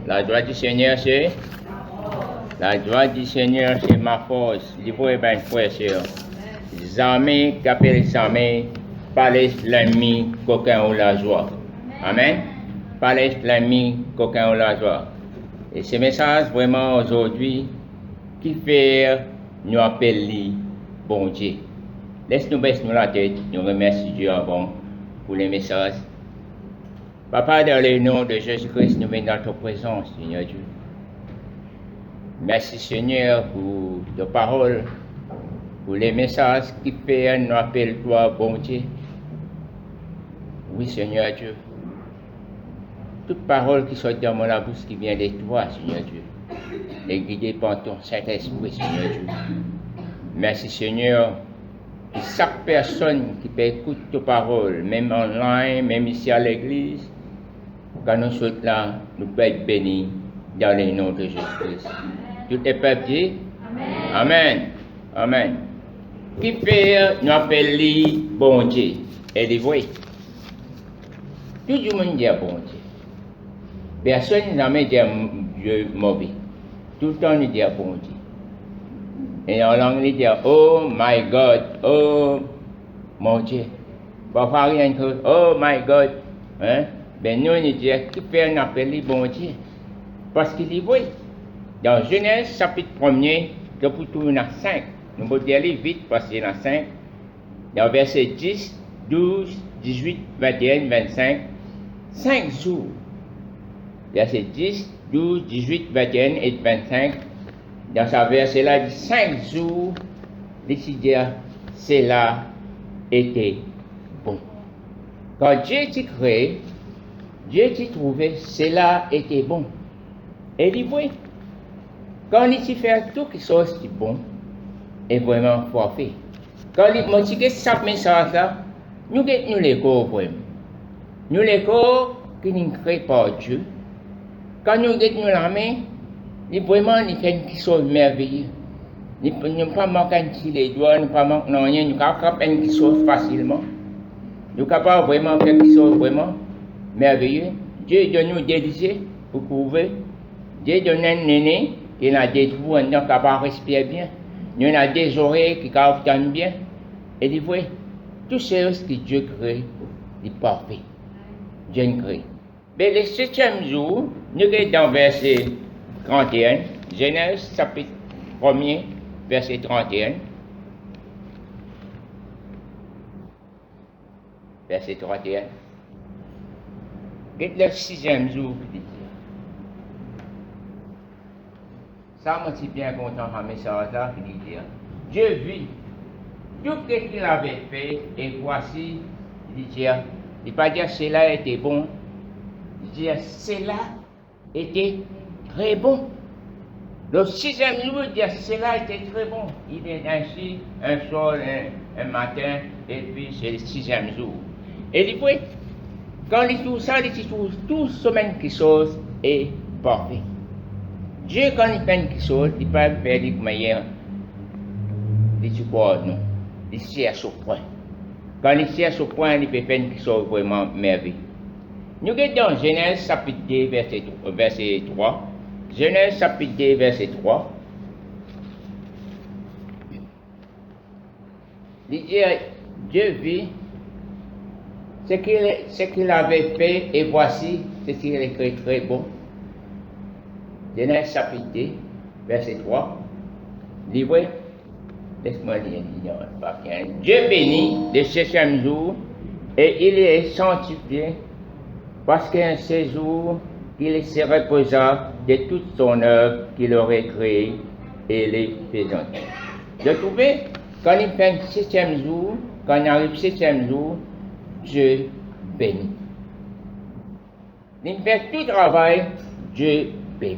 La joie du Seigneur, c'est la joie du Seigneur, c'est ma force. Il faut bien frère, sœur. Jamais qu'appelle les armées, pas l'ennemi, qu'aucun ou la joie. Amen. Pas l'ennemi, qu'aucun ou la joie. Et ce message, vraiment, aujourd'hui, qui fait nous appeler bon Dieu. Laisse-nous baisser la tête, nous remercions Dieu avant pour les messages. Papa, dans le nom de Jésus-Christ, nous venons dans ta présence, Seigneur Dieu. Merci, Seigneur, pour ta parole, pour les messages qui fait nous appeler toi, bon Dieu. Oui, Seigneur Dieu. Toute parole qui sort dans mon bouche qui vient de toi, Seigneur Dieu, est guidée par ton Saint-Esprit, Seigneur Dieu. Merci, Seigneur, pour chaque personne qui peut écouter ta parole, même online, même ici à l'église, quand nous sommes là, nous pouvons être bénis dans le nom de Jésus-Christ. Tout est peuple dit Amen. Amen. Qui fait nous appeler bon Dieu? Et dit oui. Tout le monde dit bon Dieu. Personne n'a jamais dit Dieu mauvais. Tout le temps, il dit bon Dieu. Et en langue, il dit oh my God, oh mon Dieu. Parfois, rien que oh my God. Hein? Ben nous, il dit qui fait nous appeler bon Dieu? Parce qu'il dit oui. Dans Genèse, chapitre 1er, depuis tout, il y en a 5. Nous allons aller vite parce qu'il y en a 5. Dans versets 10, 12, 18, 21, 25, 5 jours. Verset 10, 12, 18, 21 et 25. Dans ce verset-là, il dit 5 jours, il dit cela était bon. Quand Dieu t'y créé, Dieu t'y trouvé, cela était bon. Et il dit oui. Quand il t'y fait tout quelque chose qui est bon, est vraiment parfait. Quand il m'a dit que ça message-là, nous les corps vraiment. Nous les corps qui nous créés par Dieu. Quand nous nous la main, il vraiment il fait quelque chose de merveilleux. Nous ne pouvons pas manquer les doigts, nous ne pouvons pas manquer rien, nous pouvons faire quelque chose facilement. Nous sommes capables vraiment faire quelque chose vraiment merveilleux. Dieu donne nous des lycées pour prouver. Dieu donne un néné qui a des trous, qui est capable de respirer bien. Nous avons des oreilles qui sont capables bien. Et il dit, oui, tout ce que Dieu crée est parfait. Dieu crée. Mais le 7e jour, nous sommes dans verset 31, Genèse chapitre 1er, verset 31. Verset 31. C'est le 6e jour qui dit. Ça, je suis bien content de ce message-là qui dit Dieu vit tout ce qu'il avait fait et voici, il dit, il ne pas dire cela était bon, il dit cela était très bon. Le 6e jour, il dit cela était très bon. Il est ainsi un soir, un matin, et puis c'est le 6e jour. Et il dit oui, quand il trouve ça, il trouve tout semaine qui chose est parfait. Dieu, quand il fait quelque chose, il ne peut pas faire de manière de support, non. Il cherche au point. Quand il cherche au point, il peut faire quelque chose vraiment merveilleux. Nous sommes dans Genèse chapitre 2, verset 3. Genèse chapitre 2, verset 3. Il dit, Dieu vit ce qu'il avait fait et voici ce qu'il est écrit très bon. Genèse chapitre 2, verset 3. Livré, laisse-moi lire, Dieu bénit le 7e jour et il est sanctifié parce qu'un séjour il se reposa de toute son œuvre qu'il aurait créée et les faisant. Je trouvais, quand il fait le 7e jour, quand il arrive le 7e jour, Dieu bénit. Il fait tout travail, Dieu bénit.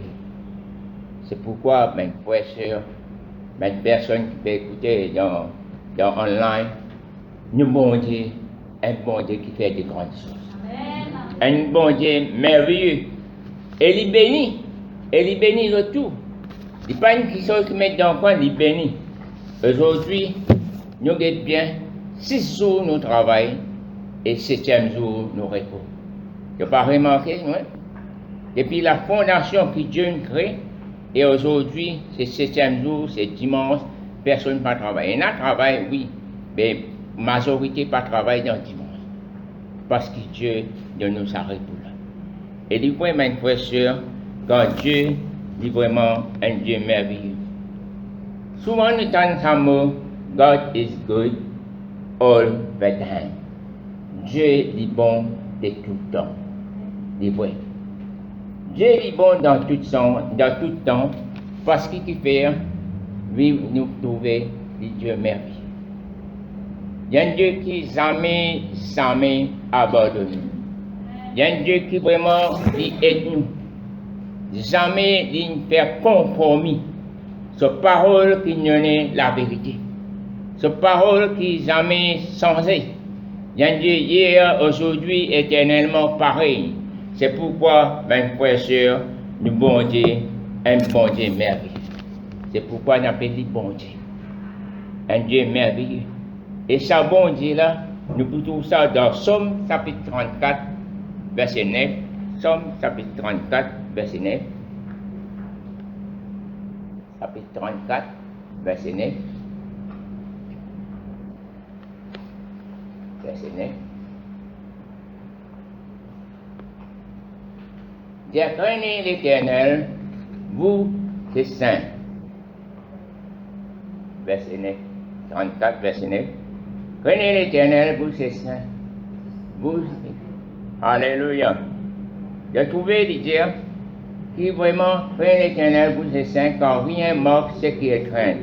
C'est pourquoi, mes frères et sœurs, mes personnes qui peuvent écouter dans online, nous bon Dieu, un bon Dieu qui fait de grandes choses. Amen. Un bon Dieu merveilleux. Et il bénit. Et il bénit le tout. Il n'y a pas une chose qui met dans le coin, il bénit. Aujourd'hui, nous sommes bien. 6 jours nous travaillons et 7e jour nous repos. Tu n'as pas remarqué, non? Depuis la fondation que Dieu nous crée, et aujourd'hui, c'est 7e jour, c'est dimanche, personne ne va travailler. Il y en a travail, oui, mais la majorité pas travailler dans le dimanche. Parce que Dieu ne nous arrête pas là. Et il faut même frère sûr, quand Dieu est vraiment un Dieu merveilleux. Souvent nous entendons ce mot, God is good all the time. Dieu est bon de tout temps. C'est vrai. Dieu est bon dans tout temps parce qu'il fait nous trouver des dieux merveilleux. Il y a un Dieu qui jamais abandonne. Il y a un Dieu qui vraiment aide nous. Jamais il ne fait compromis. Sa parole qui nous est la vérité. Sa parole qui jamais changé. Il y a un Dieu hier, aujourd'hui, éternellement pareil. C'est pourquoi, mes frères et sœurs, nous bon Dieu, un bon Dieu merveilleux. C'est pourquoi nous appelons bon Dieu. Un Dieu merveilleux. Et ça, bon Dieu là, nous trouvons ça dans Psaume chapitre 34, verset 9. Psaume chapitre 34, verset 9. Chapitre 34, verset 9. Verset 9. Dieu craignez l'Éternel, vous, les saints. Verset 9. 34, verset 9. Craignez l'Éternel, vous, les saints. Vous, alléluia. J'ai trouvé les dire qui vraiment craignent l'Éternel, vous, les saints, car rien manque ce qui est craint.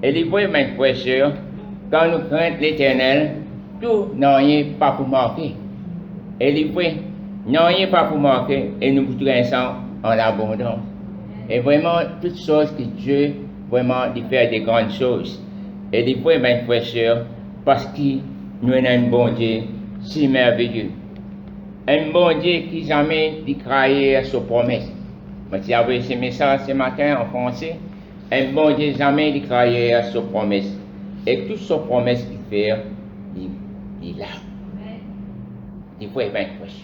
Et les vrais, mes frères et sœurs, quand nous craignons l'Éternel, tout n'a rien pas pour marquer. Et les vrais, n'a rien pas pour marquer, et nous traversons en abondance. Et vraiment, toutes choses que Dieu, vraiment, il fait des grandes choses. Et les vrais, mes frères et sœurs, parce que nous avons un bon Dieu si merveilleux. Un bon Dieu qui jamais déclaré sa promesse. Moi, j'ai envoyé ce message ce matin en français. Un bon Dieu jamais déclaré sa promesse. Et toute sa promesse qu'il fait, il est là. Il faut être proche.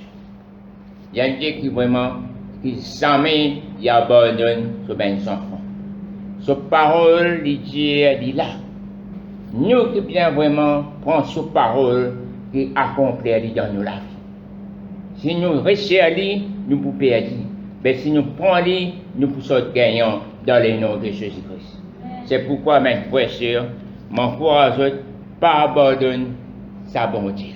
Il y a un Dieu qui vraiment, qui jamais il abandonne ses enfants. Sa parole, il dit, il est là. Nous qui bien vraiment prendre sa parole et accomplir dans nos vies. Si nous restons à lui, nous pouvons perdre. Mais si nous prenons, nous pouvons gagner dans le nom de Jésus-Christ. C'est pourquoi, mes frères et sœurs, m'encourage pas abandonner sa bonté.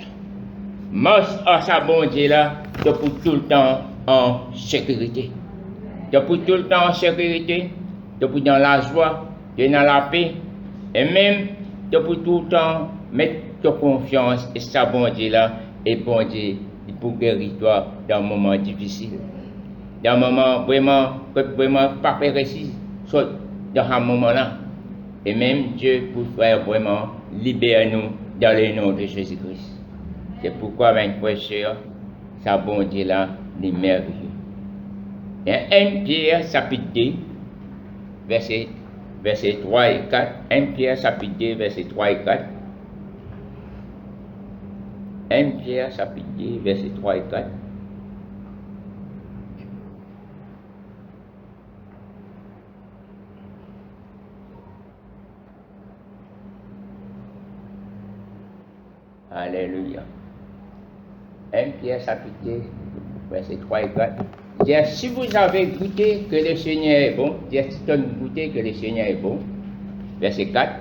Marche à sa bonté là, depuis tout le temps en sécurité. Depuis tout le temps en sécurité, depuis dans la joie, dans la paix, et même depuis tout le temps mettre ta confiance et sa bonté là, et bon Dieu, pour guérir toi dans un moment difficile. Dans un moment vraiment pas précis, dans un moment là. Et même Dieu pour faire vraiment libérer nous dans le nom de Jésus-Christ. C'est pourquoi, mes frères et sœurs, sa bonté là, est merveilleux. Et 1 Pierre chapitre 2, verset 3 et 4. 1 Pierre chapitre 2, verset 3 et 4. 1 Pierre chapitre 2, verset 3 et 4. Alléluia. 1 Pierre chapitre 2, verset 3 et 4. Dire, si vous avez goûté que le Seigneur est bon, dire, si tu as goûté que le Seigneur est bon, verset 4.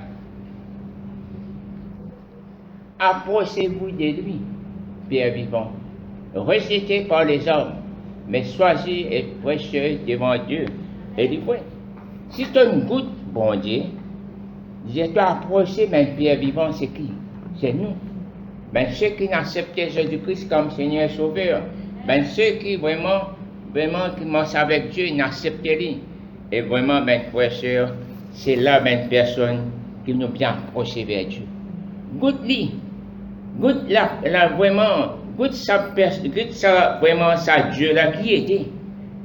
Approchez-vous de lui, Pierre vivant, rejeté par les hommes, mais choisi et précieux devant Dieu. Et dit, ouais, si tu as une goutte, bon Dieu, dis-toi approcher, mais Pierre vivant, c'est qui? C'est nous. Ben, ceux qui n'acceptent Jésus-Christ comme Seigneur et Sauveur, ben, ceux qui vraiment qui marchent avec Dieu, n'acceptent lui. Et vraiment, ben, frères et sœurs, c'est là, ben, personne qui nous bien approcher vers Dieu. Goûte-lui. Goûte là, vraiment, goûte ça, vraiment, ça Dieu là qui était.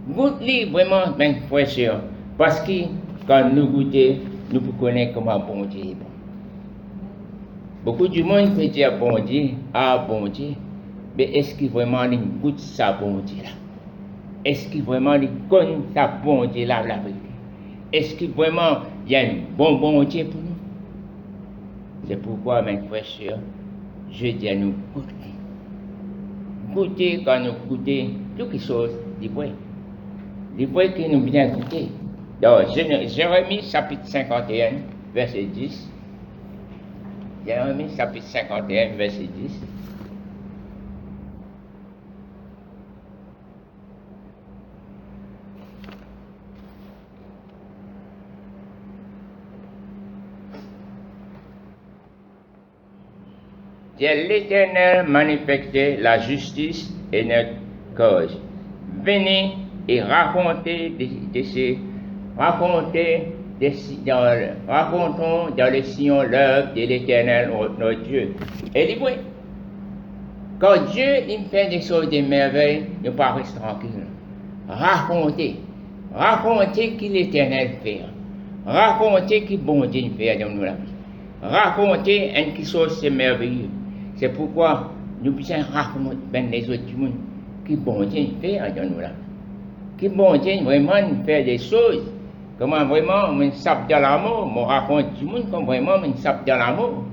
Goûte-lui, vraiment, ben, frères et sœurs, parce que quand nous goûtons, nous connaissons comment bon Dieu est bon. Beaucoup du monde peut dire bon Dieu, ah bon Dieu, mais est-ce qu'il vraiment goûte ça bon Dieu là? Est-ce qu'il vraiment il connaît sa bon Dieu là, la vérité? Est-ce qu'il vraiment il y a un bon Dieu pour nous? C'est pourquoi, mes frères et sœurs, je dis à nous goûter. Goûter quand nous goûter toutes les choses du vrai. Du vrai qui nous bien goûter. Donc, Jérémie chapitre 51, verset 10. Jérémie chapitre 51, verset 10. L'Éternel manifestait la justice et notre cause. Venez et racontez racontons dans le Sion l'œuvre de l'Éternel notre Dieu. Et dit oui, quand Dieu il fait des choses de merveilles, nous pas rester tranquilles. Racontez qui l'Éternel fait. Racontez qui bon Dieu fait dans nous la vie. Racontez une qui chose c'est merveilleux. C'est pourquoi nous puissions raconter ben les autres du monde qui bon Dieu fait dans nous la vie. Qui bon Dieu vraiment fait des choses. Comment vraiment on sape dans l'amour, on raconte du monde comme vraiment on sape dans l'amour.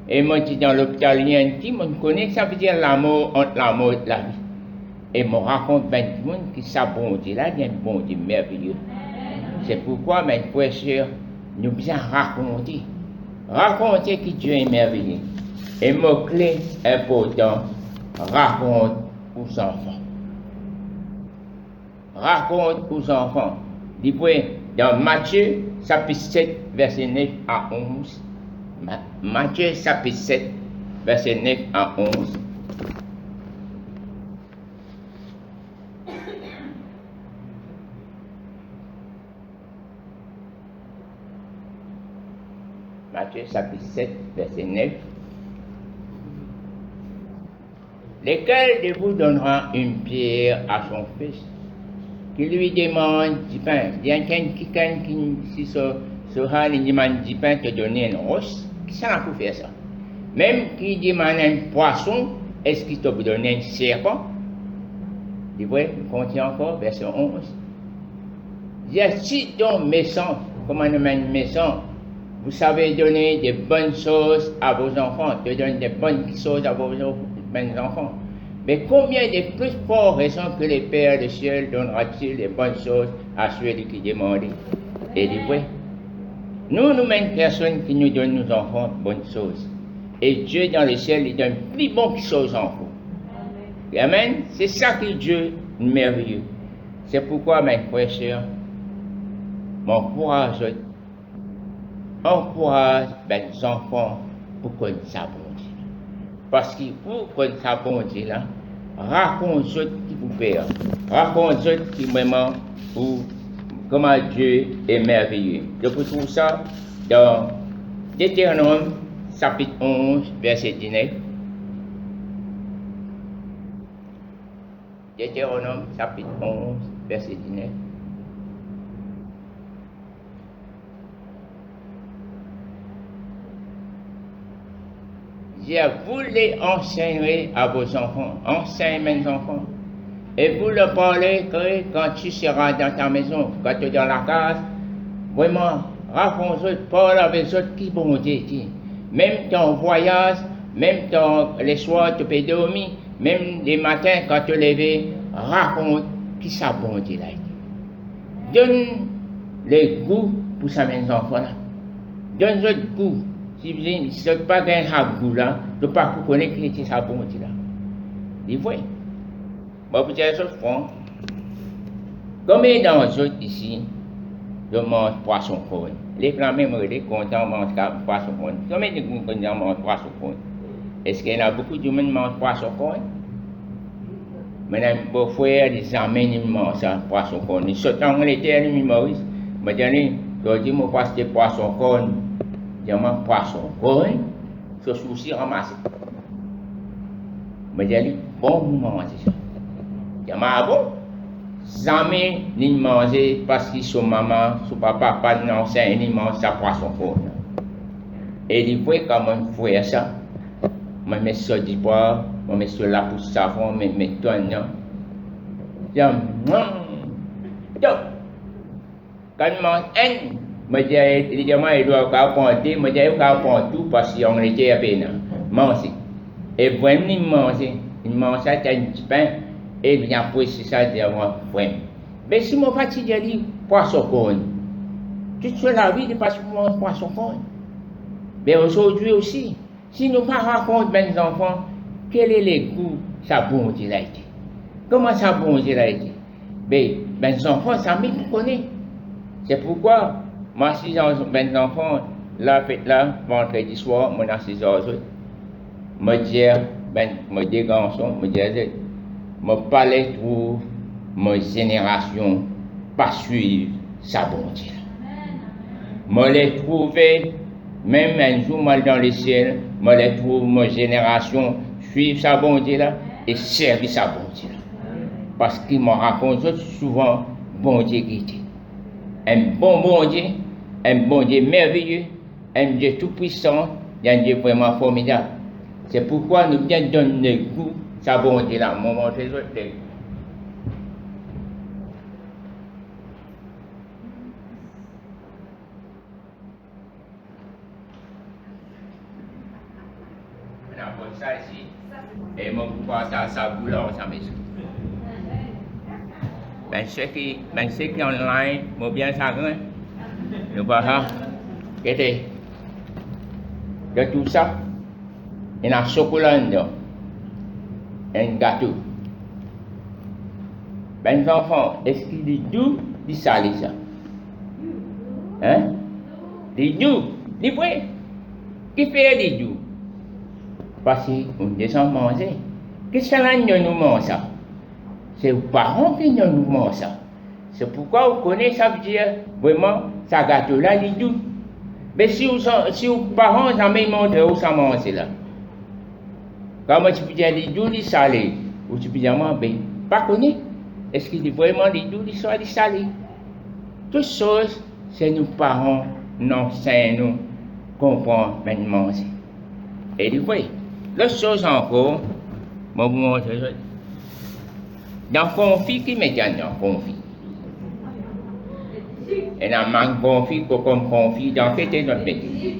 Et moi qui dans l'hôpital il y a un petit monde connaît ça veut dire l'amour entre l'amour et la vie. Et moi raconte ben du monde qui ça bon Dieu là, il y a un bon Dieu merveilleux. C'est pourquoi mes frères et sœurs, nous bien raconter que Dieu est merveilleux. Et mot-clé important, raconte aux enfants. Raconte aux enfants. Dans Matthieu, chapitre 7, verset 9 à 11. Matthieu, chapitre 7, verset 9 à 11. Matthieu, chapitre 7, verset 9. Lequel de vous donnera une pierre à son fils, qui lui demande du pain? Il y a quelqu'un qui, si ce han demande du pain, te donner une roche, qui ça pour faire ça? Même qui demande un poisson, est-ce qu'il te donne un serpent? Vous voyez, il continue encore, verset 11. Il y a si donc méchant, comme on nomme méchant, vous savez donner des bonnes choses à vos enfants, de donner des bonnes choses à vos enfants. Mais combien de plus fortes raisons que les Pères du ciel donnera-t-il des bonnes choses à ceux qui demandent? Et dit oui, nous-mêmes personne qui nous donne nos enfants bonnes choses. Et Dieu dans le ciel, il donne plus bonnes choses en vous. Amen. C'est ça que Dieu est merveilleux. C'est pourquoi, mes frères et sœurs, encourage les enfants pour qu'on sache bon Dieu. Parce qu'il faut qu'on sache bon Dieu là, raconte ce qui vous fait, raconte ce qui vraiment pour comment Dieu est merveilleux. Je vous trouve ça dans Deutéronome chapitre 11 verset 19. Deutéronome chapitre 11 verset 19. Vous les enseignerez à vos enfants, enseigne mes enfants, et vous le parlez quand tu seras dans ta maison, quand tu es dans la case, vraiment, raconte-eux, parle avec eux qui vont dire, même ton voyage, même les soirs tu peux dormir, même les matins quand tu te lèves, raconte qui ça bon Dieu là. Donne le goût pour ça mes enfants là, donne le goût. Si vous n'avez pas un goût là, vous ne pouvez pas connaître qui est ça bon Dieu là. Vous voyez? Bon, vous avez ce fond. Combien d'entre eux ici, je mange poisson cône? Les plans même, les contents mangent poisson cône. Combien de gens mangent poisson cône? Est-ce qu'il y en a beaucoup de gens qui mangent poisson cône? Madame Beaufrère, les amis, ils mangent ça, poisson cône. Ils sautent en l'été, ils Maurice. Je dis, moi, parce que poisson cône. Il y a un poisson cône, ce souci ramassé. Je dis, bon, vous mangez ça. Il y a un bon. Jamais ni manger parce qu'ils sont maman, son papa, pas d'enseigne, ni mange ça poisson cône. Et il voit comment on fait ça. Je mets ça du bois, je mets ça là pour savon, je mets tout dedans. Jam. Jom. Quand mon en, me dit, il doit compter, me dit, il compte tout parce qu'on était à peine. Manger. Et vraiment, manger. Il mange ça, t'as un petit pain, et il vient pousser ça devant vraiment. Mais si mon parti dit, poisson corne. Toute la vie, il passe pour poisson corne. Mais aujourd'hui aussi, si nous ne racontons pas mes enfants, quel est le goût ça bon Dieu l'a été? Comment ça bon Dieu l'a été? Mais mes enfants, ça me connaît. C'est pourquoi, moi, si j'ai mes enfants, là, vendredi soir, mon assistant, me dire, me dire garçon, me dire, me parler pour ma génération, pas suivre sa bon Dieu. Me les trouver. Même un jour, mal dans le ciel, je les trouve ma génération suivre sa bonté là et servir sa bonté là. Parce qu'il me raconte souvent bon Dieu qui était. Un bon Dieu, un bon Dieu merveilleux, un Dieu tout puissant, un Dieu vraiment formidable. C'est pourquoi nous bien donner goût sa bonté là. Mon montrer ça. Ça ici, et mon pouvoir ça boule en sa maison. Ceux qui online, m'ont bien chagrin, nous voilà, que tout ça, il y a un chocolat dedans, un gâteau. Les enfants, est-ce qu'il est doux, il salé ça? Hein? Il est doux, il est vrai. Qui fait les doux? Parce qu'on descend manger. Qu'est-ce que nous mange ça? C'est aux parents qui nous mangent ça. C'est pourquoi vous connaissez ça veut dire vraiment, ça gâteau-là, il est doux. Mais si vos parents ont jamais montré où ça mange là. Comment tu peux dire il est doux, il est salé? Ou tu peux dire, ben, pas connu. Est-ce qu'il est vraiment il est doux, il est salé? Toutes choses, c'est nos parents, nos saints, nous, comprennent maintenant. Et du coup, l'autre chose encore, je vais vous montrer ça. Dans le confit, qui met dans le confit? Et dans le confit, comme confit, dans quel était notre métier?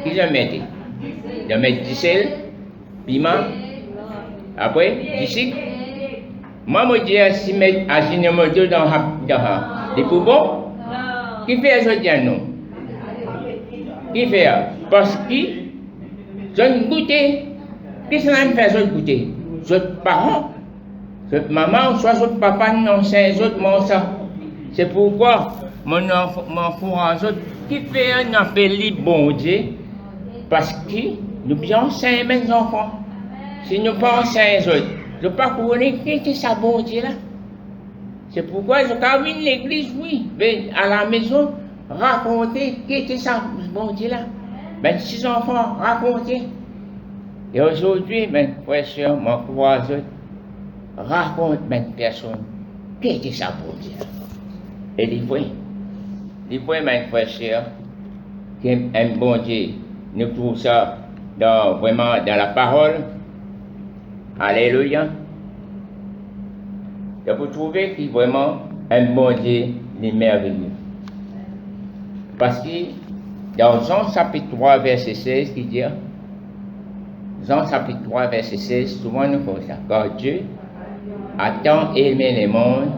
Qui le mettait? De mettre du sel, piment, après, du sucre. Moi, je dis, si je mets un Ajinomoto dans les poubons, qui fait ça non? Qui fait? Parce que je goûter. Qu'est-ce que ça fait ça goûter? Votre parents, votre maman, soit votre papa, non, c'est les autres ça. C'est pourquoi mon encourage qui fait un appel bon Dieu, parce que nous bien sains mes enfants. Si nous pensons les autres, je ne peux pas connaître qui est ça bon Dieu là. C'est pourquoi je termine l'église, oui, mais à la maison, raconter qui était ça bon Dieu là. Ben, 6 enfants, raconter. Et aujourd'hui, mes frères et sœurs, mon courage, raconte mes personnes qui était ça bon Dieu là. Et les frères, mes frères et sœurs, qui aiment bon Dieu, nous trouvons ça vraiment dans la parole. Alléluia. Et vous trouvez qu'il vraiment un bon Dieu est merveilleux. Parce que dans Jean chapitre 3, verset 16, qui dit, Jean chapitre 3, verset 16, souvent nous faisons ça. Car Dieu a tant aimé le monde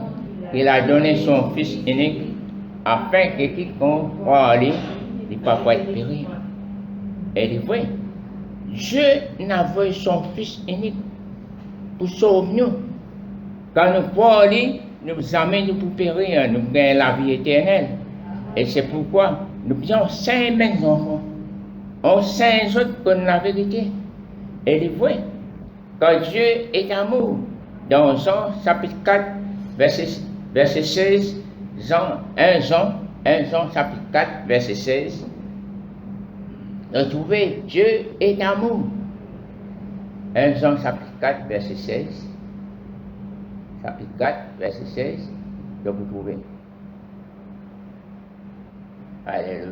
qu'il a donné son Fils unique afin que quiconque croit en lui ne pas être péri. Et il est vrai, Dieu n'a envoyé son Fils unique pour sauver nous. Quand nous croyons en lui, nous amène pour périr, nous gagnons la vie éternelle. Et c'est pourquoi nous sommes saints, mes enfants. On saint autres comme la vérité. Et il est vrai, quand Dieu est amour, dans Jean chapitre 4, verset 16, Jean chapitre 4, verset 16, vous trouvez, Dieu est amour. 1 Jean chapitre 4, verset 16. Chapitre 4, verset 16, que vous trouvez. Alléluia.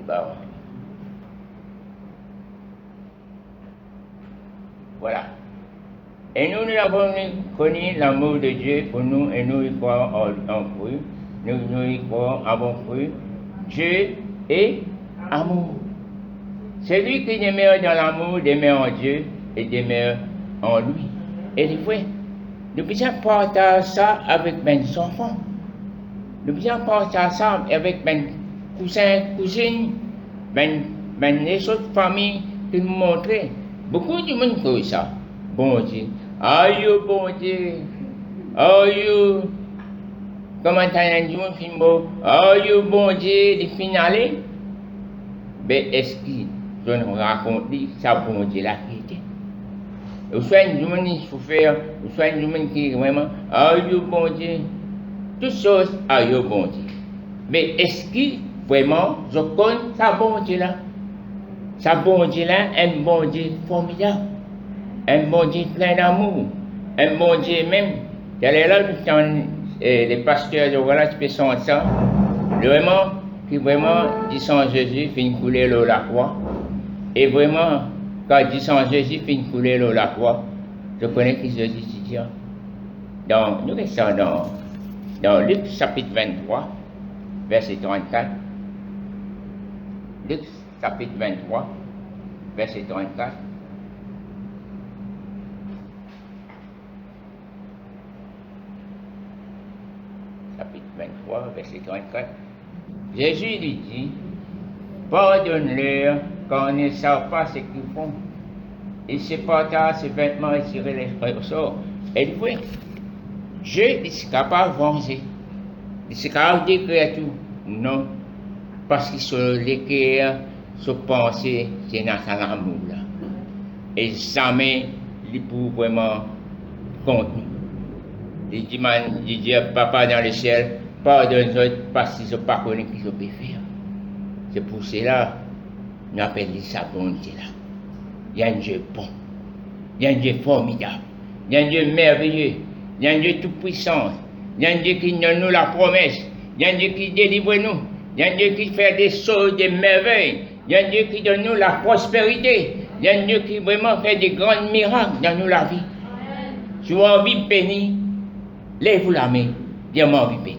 Bon. Voilà. Et nous avons connu l'amour de Dieu pour nous et nous y croyons en cru. Nous y croyons, avons cru. Dieu est amour. Celui qui demeure dans l'amour demeure en Dieu et demeure en lui. Et des fois, nous pouvons partager ça avec mes enfants. Nous pouvons partager ça avec mes cousins, cousines, mes autres familles qui nous montrent. Beaucoup de monde fait ça. Bon Dieu. Aïe, bon Dieu. Aïe. Comment t'as dit mon film? Aïe, bon Dieu, de finale. Mais est-ce qu'ils ont raconté ça, bon Dieu, la vérité? Ou soit une monde qui souffre, ou soit une monde qui vraiment, aïe, bon Dieu. Toutes choses, aïe, bon Dieu. Mais est-ce que vraiment, je connais ça, bon Dieu là? Ça, bon Dieu là, un bon Dieu formidable. Un bon Dieu plein d'amour. Un bon Dieu même. Il y a là, les pasteurs de voilà, qui sont ça. Vraiment, qui vraiment, dit sans Jésus, fait couler l'eau la croix. Et vraiment, quand dit sans Jésus, fait couler l'eau la croix, je connais qui Jésus dit. Donc, nous restons dans Luc chapitre 23, verset 34. Luc chapitre 23, verset 34. Chapitre 23, verset 34. Jésus lui dit, pardonne-leur quand ils ne savent pas ce qu'ils font. Ils se partagent ses vêtements et tirent les frères au sort. Et oui, Dieu est capable de venger. Il est capable de décrire tout. Non, parce qu'ils sont l'équerre, se penser, c'est dans son amour là. Et jamais, il peut vraiment contre nous. Il dit, papa dans le ciel, pardonne-moi parce qu'ils ne sont pas connus qu'ils ont pu faire. C'est pour cela, nous appelons ça bon Dieu là. Il y a un Dieu bon, il y a un Dieu formidable, il y a un Dieu merveilleux, il y a un Dieu tout-puissant, il y a un Dieu qui donne nous la promesse, il y a un Dieu qui délivre nous, il y a un Dieu qui fait des choses, des merveilles, il y a un Dieu qui donne nous la prospérité, il y a un Dieu qui vraiment fait des grands miracles dans nous la vie. Si vous avez envie de bénir, lève-vous la main, dis-moi envie de bénir.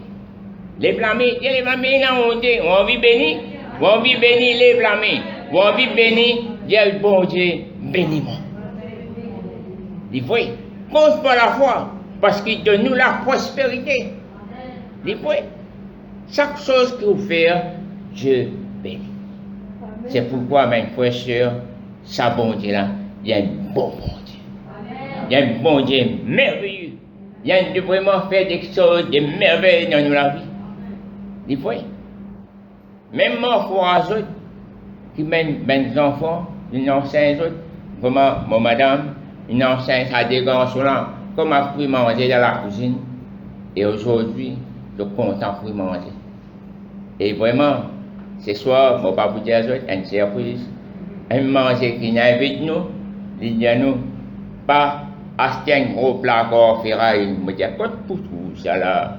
Lève la main, lève la main dans mon Dieu, on a envie de bénir, on a envie de bénir, lève la main, on a envie de bénir, dis bon Dieu, bénis-moi. Il faut, compte par la foi, parce qu'il donne nous la prospérité. Il faut, chaque chose que vous faites, Dieu bénit. C'est pourquoi, mes frères et sœurs, ça bon Dieu là, il y a un bon Dieu. Il y a un bon Dieu merveilleux. Il y a un Dieu vraiment fait des choses, des merveilles dans la vie. Il faut, même moi, pour les autres, qui mènent mes enfants, ils enseignent les autres, comment, mon madame, ils enseignent à des garçons là, comment je peux manger dans la cuisine. Et aujourd'hui, je suis content pour manger. Et vraiment, ce soir, je ne vais pas vous dire aux autres, une surprise. Un manger qui n'est avec nous, il dit à nous, pas acheter un gros plat en ferraille, il me dit, quoi pour tout ça là?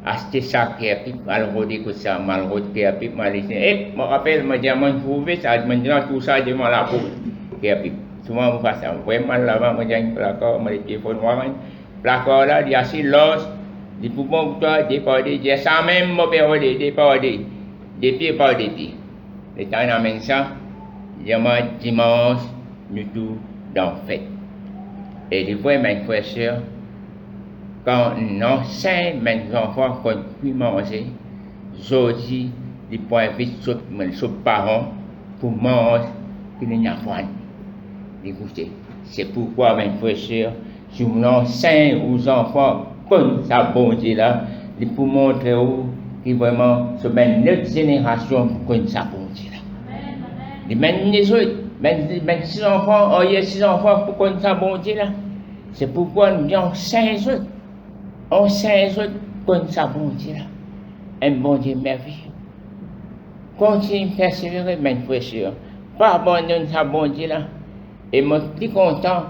Acheter ça qui est pipe, mal rodé que ça, mal rodé qui est pipe, mal ici. Et je me rappelle, je me dis, je trouve ça, je me dis, tout ça devant la peau qui est pipe. Souvent, je fais ça, vraiment là-bas, je me dis, un placard, je me dis, téléphone, placard là, il y a si l'os, il faut bon pour toi, déparder, il ça même, je déparder, des pieds par des pieds. Le temps d'amener ça, dimanche, nous tous dans la fête. Et les fois, mes frères et sœurs, quand on enseigne mes enfants qu'on peut manger, aujourd'hui, ils peuvent inviter les parents pour manger, pour les enfants. Écoutez, c'est pourquoi, mes frères et sœurs, si on enseigne aux enfants comme ça, bon Dieu là, ils peuvent montrer qu'ils vraiment se mettent notre génération pour connaître ça, bon Dieu là. Et même les autres, même 6 enfants, il y a 6 enfants pour connaître ça, bon Dieu là. C'est pourquoi nous disons 5 autres. On sait les autres comme ça, bon Dieu là. Un bon Dieu merveilleux. Continue à persévérer, mes frères et sœurs. Pas abandonner ça, bon Dieu là. Et moi, je suis content,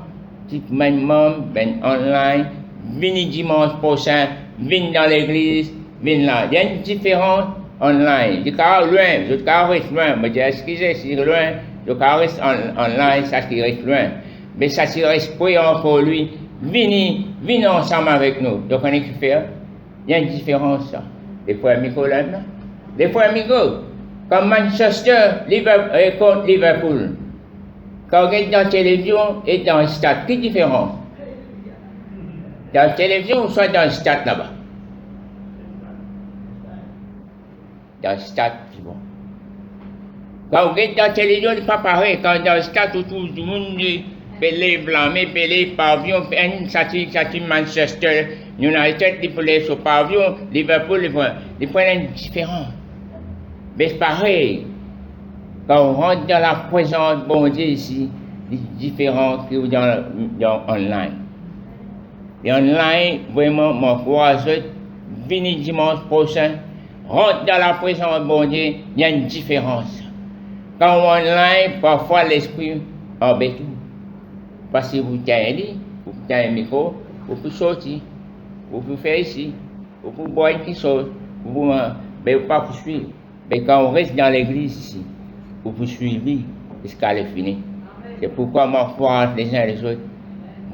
si mes membres viennent online, viennent dimanche prochain, viennent dans l'église, viennent là. Il y a une différence online. Je suis loin, je suis loin. Je dis, excusez, si loin, je reste online, ça qui reste loin. Mais ça c'est esprit encore lui, venez ensemble avec nous. Donc on est qui fait? Il y a une différence. Les frères amicaux là, les frères amicaux, comme Manchester contre Liverpool. Quand on regarde dans la télévision et dans le stade, quelle différence? Dans la télévision ou soit dans le stade là-bas? Dans le stade, c'est bon. Quand on regarde dans la télévision, c'est pas pareil. Quand dans le stade, tout le monde Pelé, blâmé, Pelé, pavillon, ça c'est Manchester, United, ils font sur pavillon, Liverpool, ils font différent. Mais c'est pareil. Quand on rentre dans la présence de bon Dieu ici, c'est différent que dans online. Et online, vraiment, mon frère, venez dimanche prochain, rentre dans la présence de bon Dieu, il y a une différence. Quand on online, parfois l'esprit embête. Parce que vous avez un micro, vous pouvez sortir, vous pouvez faire ici, vous pouvez boire une petite chose, vous ne pouvez pas poursuivre. Mais quand on reste dans l'église ici, vous pouvez suivre jusqu'à la fin. C'est pourquoi ma foi les uns et les autres,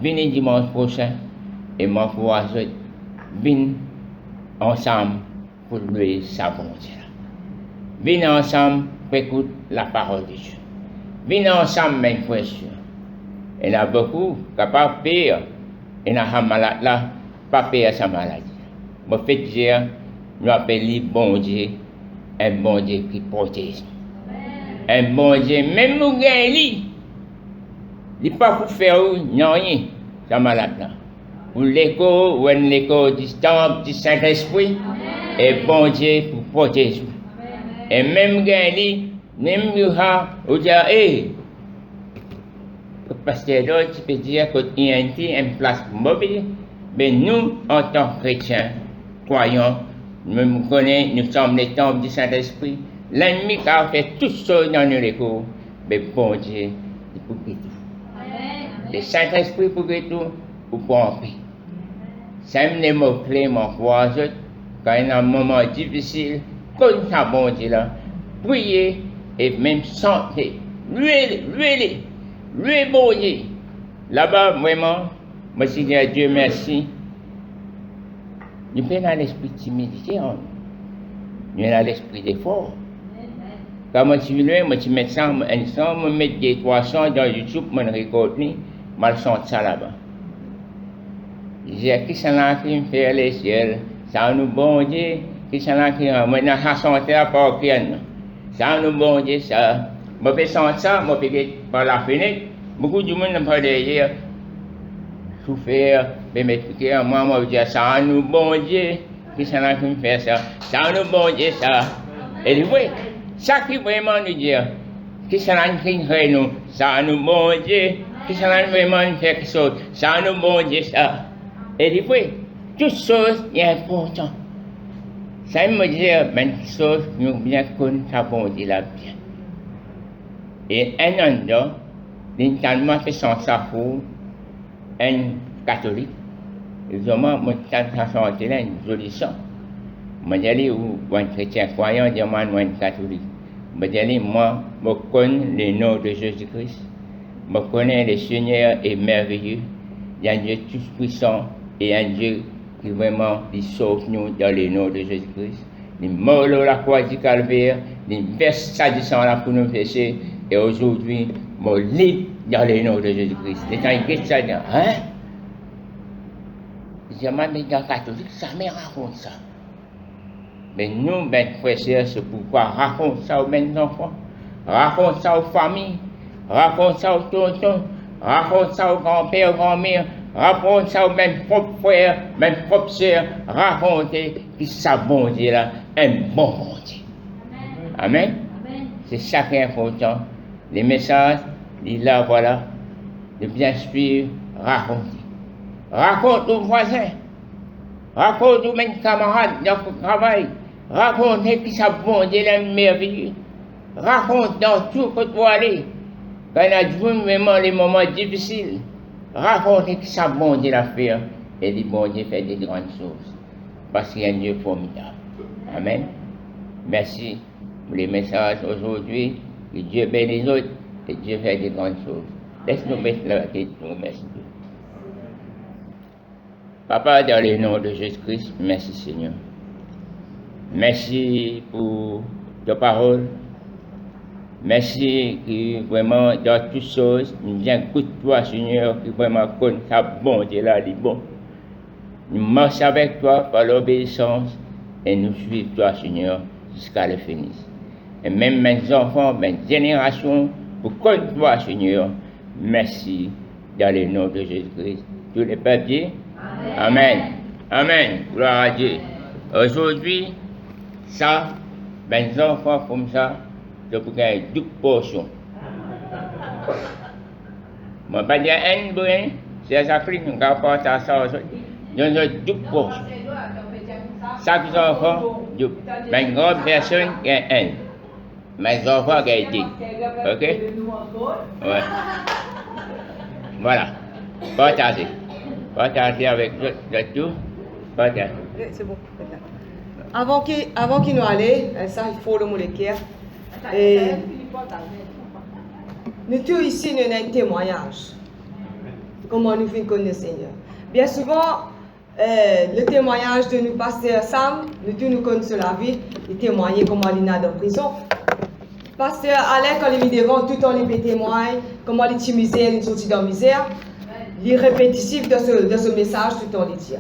venez dimanche prochain et ma foi les autres, venez ensemble pour louer sa bonté. Venez ensemble pour écouter la parole de Dieu. Venez ensemble, mes frères. Il y en a beaucoup capables de payer. Il y en a malade là, pas payer sa maladie. Je fais dire, nous appelons bon Dieu, un bon Dieu qui protège. Un bon Dieu, même nous gagnons, il n'est pas pour faire rien, sa malade là. Pour l'écho, ou l'écho du temple, du Saint-Esprit, et bon Dieu pour protéger. Et même gagnons, même nous avons dit, le pasteur d'autres, tu peux dire qu'il y a une place mobile, mais nous, en tant que chrétiens, croyants, nous connaissons, nous sommes les temples du Saint-Esprit. L'ennemi qui a fait tout ça dans nos écoles, mais bon Dieu, il peut tout. Le Saint-Esprit pour tout, pour en paix. C'est les mots-clés, mon frère, quand il y a un moment difficile, comme ça, bon Dieu, là, prier et même chanter, lui, bon Dieu. Là-bas, vraiment, moi, je dis à Dieu merci. Nous sommes dans l'esprit de timidité, nous sommes dans l'esprit d'effort. Quand moi, je suis loin, moi, je mets ça ensemble, je mets des 300 dans YouTube, je récolte, je chante ça là-bas. Je dis, qui s'en a qui me fait les ciels? Ça nous bon Dieu, qui s'en a qui me fait la chanter à part rien. Ça nous bon Dieu, ça. Je fais chanter ça, je fais par la fenêtre. Beaucoup de monde n'a pas derrière. Souffert, mais m'expliquer à moi, je dis, ça nous bon Dieu, qui s'en a qui me fait ça? Ça nous bon Dieu, ça. Et oui, ça qui vraiment nous dit, qui s'en a qui me fait nous? Ça nous bon Dieu, qui s'en a vraiment fait quelque chose? Ça nous bon Dieu, ça. Et oui, toute chose est importante. Ça me dit, même chose, nous bien connaissons ça bon Dieu là bien. Et un an, l'internement fait son safou, un catholique. Évidemment, moi, quand ça sortait là, une jolie sang. Moi, j'allais où un chrétien croyant demande moi un catholique. Moi, j'allais, moi, je connais le nom de Jésus-Christ. Je connais le Seigneur est merveilleux. Il y a un Dieu tout-puissant et un Dieu qui vraiment sauve nous dans le nom de Jésus-Christ. Il mort la croix du calvaire, il verse sa du sang là pour nous pécher. Et aujourd'hui, mon libre dans le nom de Jésus-Christ. Les gens qui disent ça, hein? Je dis, mais dans le catholique, ça me raconte ça. Mais nous, mes frères et sœurs, c'est pourquoi raconte ça aux mêmes enfants, raconte ça aux familles, raconte ça aux tontons, raconte ça aux grands-pères, grand-mères, raconte ça aux mêmes propres frères, mêmes propres sœurs, racontez que ça bon Dieu là, un bon Dieu. Amen. Amen. C'est ça qui est important. Les messages, là, voilà, de bien suivre, raconter. Raconte aux voisins, raconte aux mêmes camarades dans le travail, raconte qui ça bon Dieu est merveilleux. Raconte dans tout que tu vas aller. Quand il y a vraiment les moments difficiles, raconte qui ça bon Dieu l'a fait. Et dit bon Dieu fait des grandes choses. Parce qu'il y a un Dieu formidable. Amen. Merci pour les messages aujourd'hui. Que Dieu bénisse les autres et Dieu fait des grandes choses. Laisse-nous mettre la tête, nous merci. Papa, dans le nom de Jésus-Christ, merci Seigneur. Merci pour ta parole. Merci que vraiment dans toutes choses, nous viens écouter toi Seigneur, qui vraiment connaît ta bonté là, dit bon. Nous marchons avec toi par l'obéissance et nous suivons toi Seigneur jusqu'à la fin. Et même mes enfants, mes générations, pour connaître toi Seigneur, merci dans le nom de Jésus-Christ. Tous les papiers. Amen. Amen. Gloire à Dieu. Aujourd'hui, ça, mes enfants comme ça, je peux gagner 12 portions. Je ne vais pas dire un brin, c'est ça que nous avons porté à ça aujourd'hui. Nous avons 12 portions. Chaque enfant, mes grandes personnes gagnent un. Mes enfants gagnent 10. Ok? Ouais. Voilà. Partagez. Partagez avec tout. Partagez. C'est bon. Avant qu'il nous aille, ça il faut le mot l'équerre. Et nous tous ici, nous avons un témoignage. Comment nous finissons connaître le Seigneur. Bien souvent, le témoignage de nous pasteur Sam, nous tous nous connaissons la vie, il témoignait comment il est dans la prison. Pasteur Alain, quand il est devant, tout le temps il témoigne, comment il est misère, il est sorti dans la misère. Il est répétitif dans ce message, tout le temps il dit.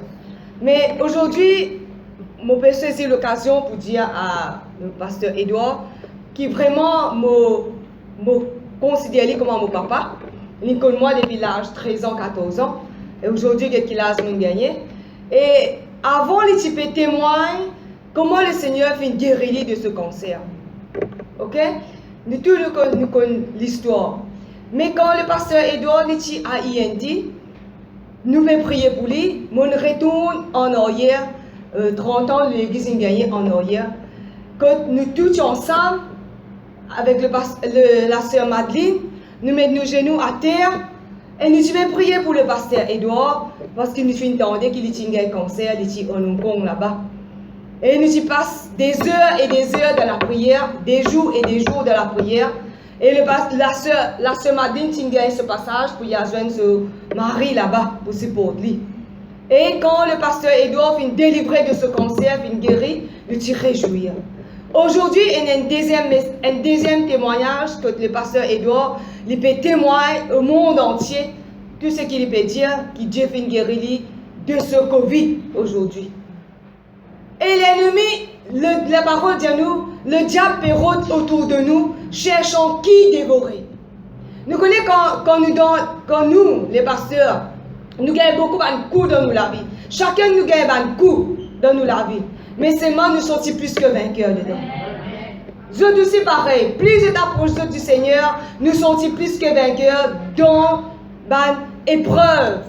Mais aujourd'hui, je peux saisir l'occasion pour dire à le pasteur Edouard, qui vraiment me considère comme mon papa. Il connaît moi depuis l'âge de 13 ans, 14 ans. Et aujourd'hui, il a gagné. Et avant, il peut témoigner comment le Seigneur fait guérir de ce cancer. Ok? Nous tous nous connaissons l'histoire. Mais quand le pasteur Edouard est à IND, nous pouvons prier pour lui. On retourne en arrière, 30 ans, l'église a gagné en arrière. Quand nous tous ensemble, avec la sœur Madeleine, nous mettons nos genoux à terre et nous devons prier pour le pasteur Edouard parce qu'il nous fait entendre qu'il a un cancer, il est en Hong Kong là-bas. Et nous y passons des heures et des heures dans la prière, des jours et des jours dans la prière. Et la sœur Madeleine a gagné ce passage pour y rejoindre son mari là-bas pour supporter lui. Et quand le pasteur Edouard finit délivré de ce cancer, finit guéri, nous t'y réjouir. Aujourd'hui, il y a un deuxième témoignage que le pasteur Edouard il peut témoigner au monde entier tout ce qu'il peut dire, que Dieu finit guéri de ce Covid aujourd'hui. Et l'ennemi, la parole dit à nous, le diable pérote autour de nous, cherchant qui dévorer. Nous connaissons quand nous, les pasteurs, nous gagnons beaucoup de coups dans la vie. Chacun nous gagne un coup dans la vie. Mais seulement nous sommes plus que vainqueurs dedans. Nous aussi pareil. Plus je t'approche du Seigneur, nous sommes plus que vainqueurs dans l'épreuve,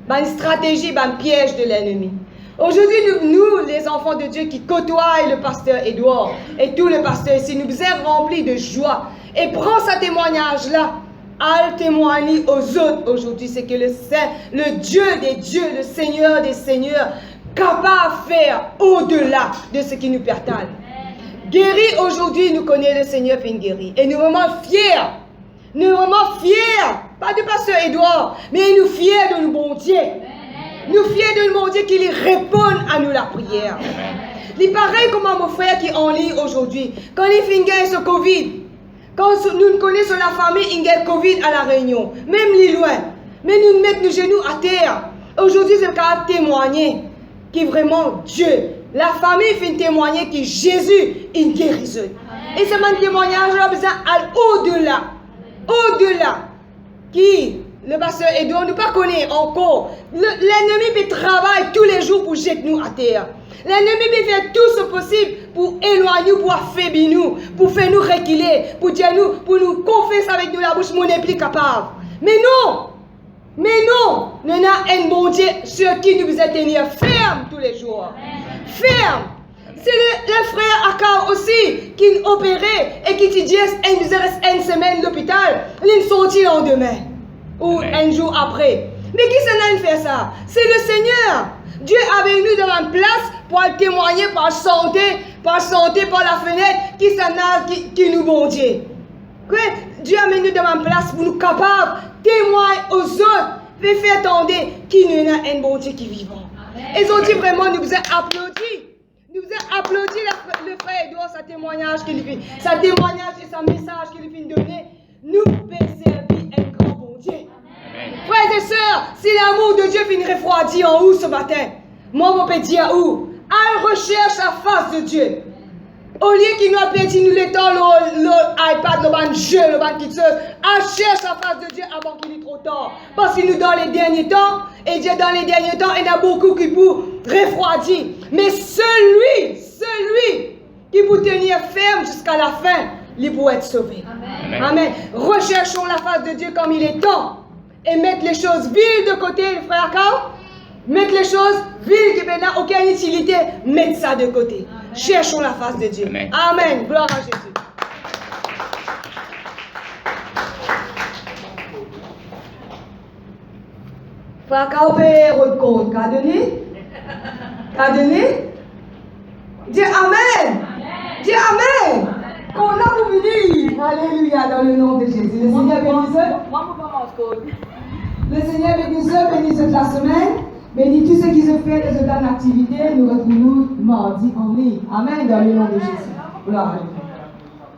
dans une stratégie, dans le piège de l'ennemi. Aujourd'hui, nous, les enfants de Dieu qui côtoient le pasteur Edouard et tous les pasteurs ici, nous sommes remplis de joie. Et prends ce témoignage-là à le témoigner aux autres aujourd'hui. C'est que le Dieu des dieux, le Seigneur des seigneurs, capable de faire au-delà de ce qui nous perturbe. Guéri aujourd'hui, nous connaissons le Seigneur fait guérir. Et nous sommes vraiment fiers. Nous sommes vraiment fiers. Pas du pasteur Edouard, mais nous fiers de nous bon Dieu. Nous fiers de nous bon Dieu qu'il réponde à nous la prière. Il paraît comme mon frère qui est en ligne aujourd'hui. Quand il fait ce Covid, quand nous connaissons la famille, il y a Covid à la Réunion. Même les loin. Mais nous mettons nos genoux à terre. Aujourd'hui, c'est le cas de témoigner qui est vraiment Dieu. La famille fait témoigner que Jésus est guérisseur. Et c'est un témoignage là besoin au-delà. Au-delà. Qui, le pasteur Edouard, ne pas connaît encore. L'ennemi peut travailler tous les jours pour jeter nous à terre. L'ennemi peut faire tout ce possible pour éloigner nous, pour affaiblir nous, pour faire nous reculer, pour dire nous, pour nous confesser avec nous la bouche, mon n'est plus capable. Mais non! Mais non, nous avons un bon Dieu sur qui nous devons tenir ferme tous les jours. Ferme. C'est le frère Akar aussi qui opérait et qui dit qu'il nous reste une semaine à l'hôpital. Il est sorti le lendemain ou un jour après. Mais qui s'en a fait ça? C'est le Seigneur. Dieu est venu dans une place pour témoigner par santé, par la fenêtre, qui nous bon Dieu. Que Dieu a mis nous dans une place pour nous capables de témoigner aux autres, de faire entendre qu'il y a un bon Dieu qui est vivant. Et ont dit vraiment, nous vous applaudis. Nous vous applaudis le frère Edouard, sa témoignage qu'il fait, sa témoignage et sa message qu'il fait donner. Nous pouvons servir un grand bon Dieu. Frères et sœurs, si l'amour de Dieu finit refroidi en vous ce matin, moi, je peux dire où? À recherche la face de Dieu. Au lieu qu'il nous a perdu nous le temps, l'iPad, le jeu, le kitseuse, à cherche la face de Dieu avant qu'il est trop tard. Parce que nous, dans les derniers temps, et Dieu, dans les derniers temps, il y en a beaucoup qui pour refroidir. Mais celui qui peut tenir ferme jusqu'à la fin, il peut être sauvé. Amen. Amen. Recherchons la face de Dieu comme il est temps. Et mettre les choses viles de côté, frère Kao. Mettre les choses viles qui n'ont aucune utilité, mettre ça de côté. Amen. Cherchons la face de Dieu. Amen. Amen. Gloire à Jésus. Frère Kao peut rendre compte. Qu'a donné? Qu'a donné? Dis Amen. Dis Amen. On a pour venir. Alléluia dans le nom de Jésus. Le Seigneur bénisse. Le Seigneur bénisse toute la semaine. Bénis tous ceux qui se fait de cette activité. Nous retrouvons mardi en ligne. Amen dans le nom de Jésus. Gloire à Dieu.